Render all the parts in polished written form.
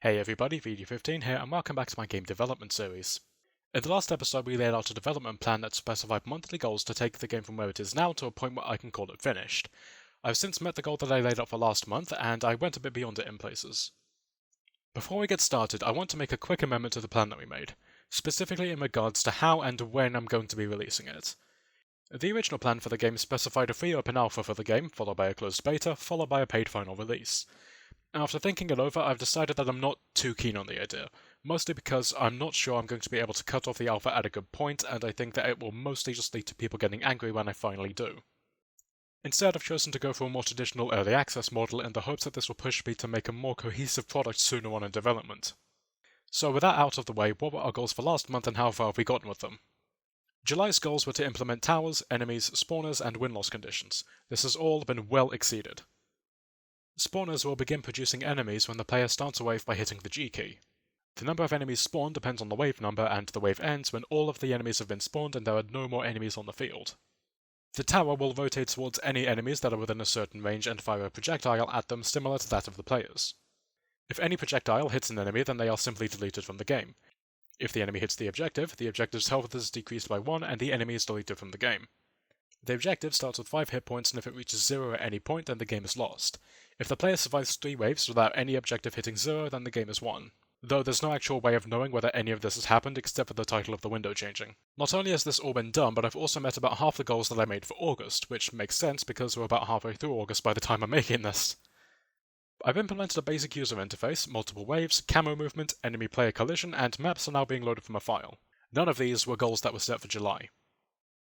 Hey everybody, VD15 here, and welcome back to my game development series. In the last episode we laid out a development plan that specified monthly goals to take the game from where it is now to a point where I can call it finished. I've since met the goal that I laid out for last month, and I went a bit beyond it in places. Before we get started, I want to make a quick amendment to the plan that we made, specifically in regards to how and when I'm going to be releasing it. The original plan for the game specified a free open alpha for the game, followed by a closed beta, followed by a paid final release. After thinking it over, I've decided that I'm not too keen on the idea, mostly because I'm not sure I'm going to be able to cut off the alpha at a good point, and I think that it will mostly just lead to people getting angry when I finally do. Instead, I've chosen to go for a more traditional early access model in the hopes that this will push me to make a more cohesive product sooner on in development. So with that out of the way, what were our goals for last month and how far have we gotten with them? July's goals were to implement towers, enemies, spawners, and win-loss conditions. This has all been well exceeded. Spawners will begin producing enemies when the player starts a wave by hitting the G key. The number of enemies spawned depends on the wave number, and the wave ends when all of the enemies have been spawned and there are no more enemies on the field. The tower will rotate towards any enemies that are within a certain range and fire a projectile at them similar to that of the players. If any projectile hits an enemy, then they are simply deleted from the game. If the enemy hits the objective's health is decreased by 1 and the enemy is deleted from the game. The objective starts with 5 hit points, and if it reaches 0 at any point, then the game is lost. If the player survives 3 waves without any objective hitting 0, then the game is won. Though there's no actual way of knowing whether any of this has happened except for the title of the window changing. Not only has this all been done, but I've also met about half the goals that I made for August, which makes sense because we're about halfway through August by the time I'm making this. I've implemented a basic user interface, multiple waves, camo movement, enemy player collision, and maps are now being loaded from a file. None of these were goals that were set for July.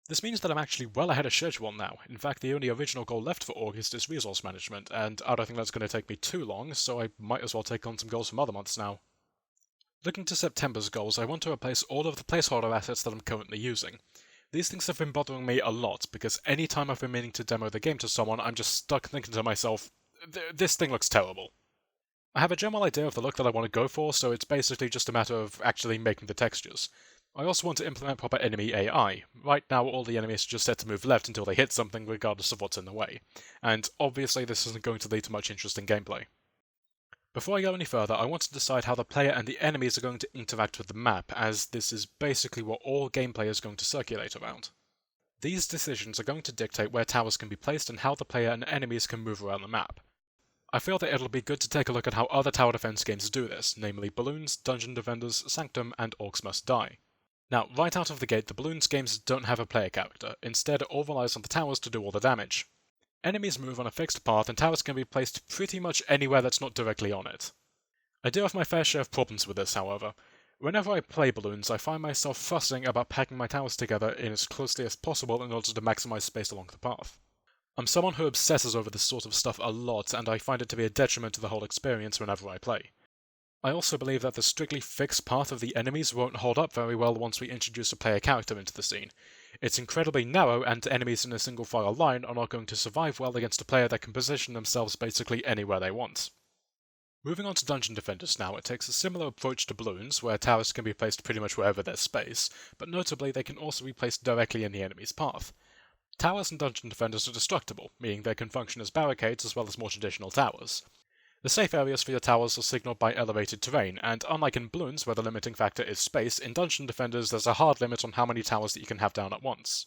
This means that I'm actually well ahead of schedule now. In fact, the only original goal left for August is resource management, and I don't think that's going to take me too long, so I might as well take on some goals from other months now. Looking to September's goals, I want to replace all of the placeholder assets that I'm currently using. These things have been bothering me a lot, because any time I've been meaning to demo the game to someone, I'm just stuck thinking to myself, this thing looks terrible. I have a general idea of the look that I want to go for, so it's basically just a matter of actually making the textures. I also want to implement proper enemy AI. Right now all the enemies are just set to move left until they hit something regardless of what's in the way, and obviously this isn't going to lead to much interesting gameplay. Before I go any further, I want to decide how the player and the enemies are going to interact with the map, as this is basically what all gameplay is going to circulate around. These decisions are going to dictate where towers can be placed and how the player and enemies can move around the map. I feel that it'll be good to take a look at how other tower defense games do this, namely Bloons, Dungeon Defenders, Sanctum, and Orcs Must Die. Now, right out of the gate, the Bloons games don't have a player character. Instead, it all relies on the towers to do all the damage. Enemies move on a fixed path, and towers can be placed pretty much anywhere that's not directly on it. I do have my fair share of problems with this, however. Whenever I play Bloons, I find myself fussing about packing my towers together in as closely as possible in order to maximize space along the path. I'm someone who obsesses over this sort of stuff a lot, and I find it to be a detriment to the whole experience whenever I play. I also believe that the strictly fixed path of the enemies won't hold up very well once we introduce a player character into the scene. It's incredibly narrow, and enemies in a single file line are not going to survive well against a player that can position themselves basically anywhere they want. Moving on to Dungeon Defenders now, it takes a similar approach to Bloons, where towers can be placed pretty much wherever there's space, but notably they can also be placed directly in the enemy's path. Towers in Dungeon Defenders are destructible, meaning they can function as barricades as well as more traditional towers. The safe areas for your towers are signaled by elevated terrain, and unlike in Bloons where the limiting factor is space, in Dungeon Defenders there's a hard limit on how many towers that you can have down at once.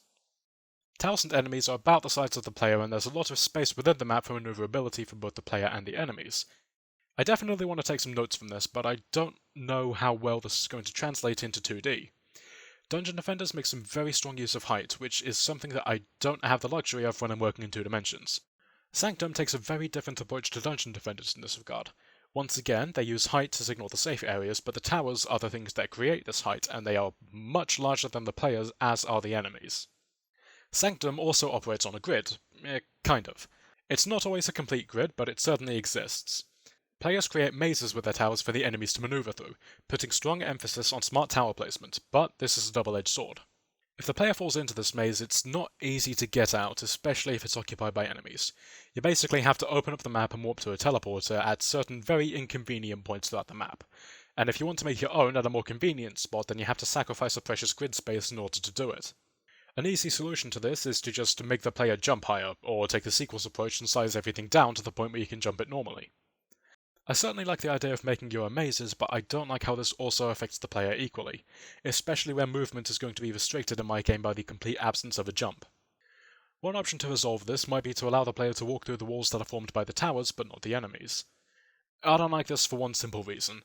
Towers and enemies are about the size of the player, and there's a lot of space within the map for maneuverability for both the player and the enemies. I definitely want to take some notes from this, but I don't know how well this is going to translate into 2D. Dungeon Defenders make some very strong use of height, which is something that I don't have the luxury of when I'm working in 2 dimensions. Sanctum takes a very different approach to Dungeon Defenders in this regard. Once again, they use height to signal the safe areas, but the towers are the things that create this height, and they are much larger than the players, as are the enemies. Sanctum also operates on a grid. Kind of. It's not always a complete grid, but it certainly exists. Players create mazes with their towers for the enemies to maneuver through, putting strong emphasis on smart tower placement, but this is a double-edged sword. If the player falls into this maze, it's not easy to get out, especially if it's occupied by enemies. You basically have to open up the map and warp to a teleporter at certain very inconvenient points throughout the map. And if you want to make your own at a more convenient spot, then you have to sacrifice a precious grid space in order to do it. An easy solution to this is to just make the player jump higher, or take the sequels approach and size everything down to the point where you can jump it normally. I certainly like the idea of making your own mazes, but I don't like how this also affects the player equally, especially where movement is going to be restricted in my game by the complete absence of a jump. One option to resolve this might be to allow the player to walk through the walls that are formed by the towers, but not the enemies. I don't like this for one simple reason.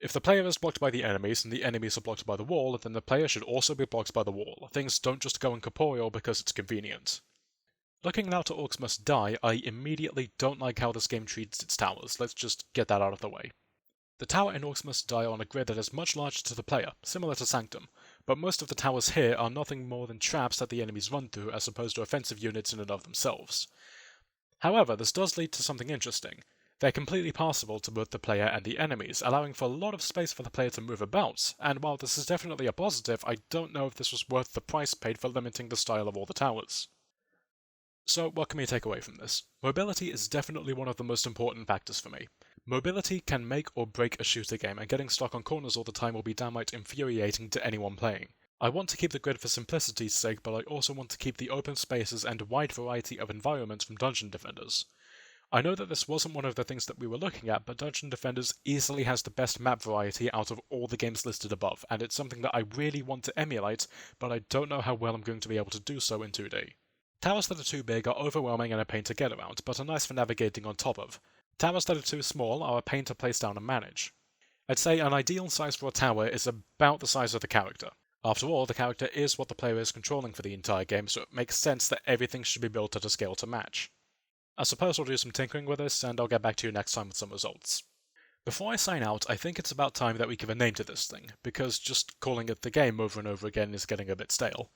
If the player is blocked by the enemies and the enemies are blocked by the wall, then the player should also be blocked by the wall. Things don't just go incorporeal because it's convenient. Looking now to Orcs Must Die, I immediately don't like how this game treats its towers. Let's just get that out of the way. The tower in Orcs Must Die are on a grid that is much larger to the player, similar to Sanctum, but most of the towers here are nothing more than traps that the enemies run through as opposed to offensive units in and of themselves. However, this does lead to something interesting. They're completely passable to both the player and the enemies, allowing for a lot of space for the player to move about, and while this is definitely a positive, I don't know if this was worth the price paid for limiting the style of all the towers. So what can we take away from this? Mobility is definitely one of the most important factors for me. Mobility can make or break a shooter game, and getting stuck on corners all the time will be downright infuriating to anyone playing. I want to keep the grid for simplicity's sake, but I also want to keep the open spaces and wide variety of environments from Dungeon Defenders. I know that this wasn't one of the things that we were looking at, but Dungeon Defenders easily has the best map variety out of all the games listed above, and it's something that I really want to emulate, but I don't know how well I'm going to be able to do so in 2D. Towers that are too big are overwhelming and a pain to get around, but are nice for navigating on top of. Towers that are too small are a pain to place down and manage. I'd say an ideal size for a tower is about the size of the character. After all, the character is what the player is controlling for the entire game, so it makes sense that everything should be built at a scale to match. I suppose I'll do some tinkering with this, and I'll get back to you next time with some results. Before I sign out, I think it's about time that we give a name to this thing, because just calling it the game over and over again is getting a bit stale.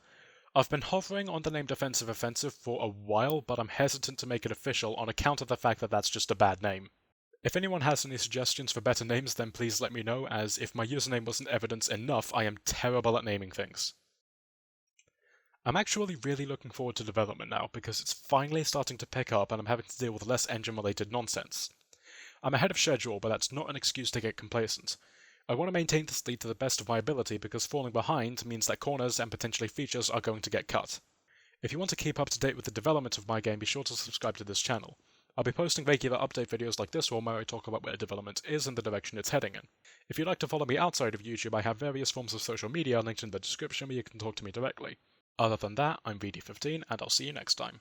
I've been hovering on the name Defensive Offensive for a while, but I'm hesitant to make it official on account of the fact that that's just a bad name. If anyone has any suggestions for better names, then please let me know, as if my username wasn't evidence enough, I am terrible at naming things. I'm actually really looking forward to development now, because it's finally starting to pick up and I'm having to deal with less engine-related nonsense. I'm ahead of schedule, but that's not an excuse to get complacent. I want to maintain this lead to the best of my ability because falling behind means that corners and potentially features are going to get cut. If you want to keep up to date with the development of my game, be sure to subscribe to this channel. I'll be posting regular update videos like this one where I talk about where development is and the direction it's heading in. If you'd like to follow me outside of YouTube, I have various forms of social media linked in the description where you can talk to me directly. Other than that, I'm VD15 and I'll see you next time.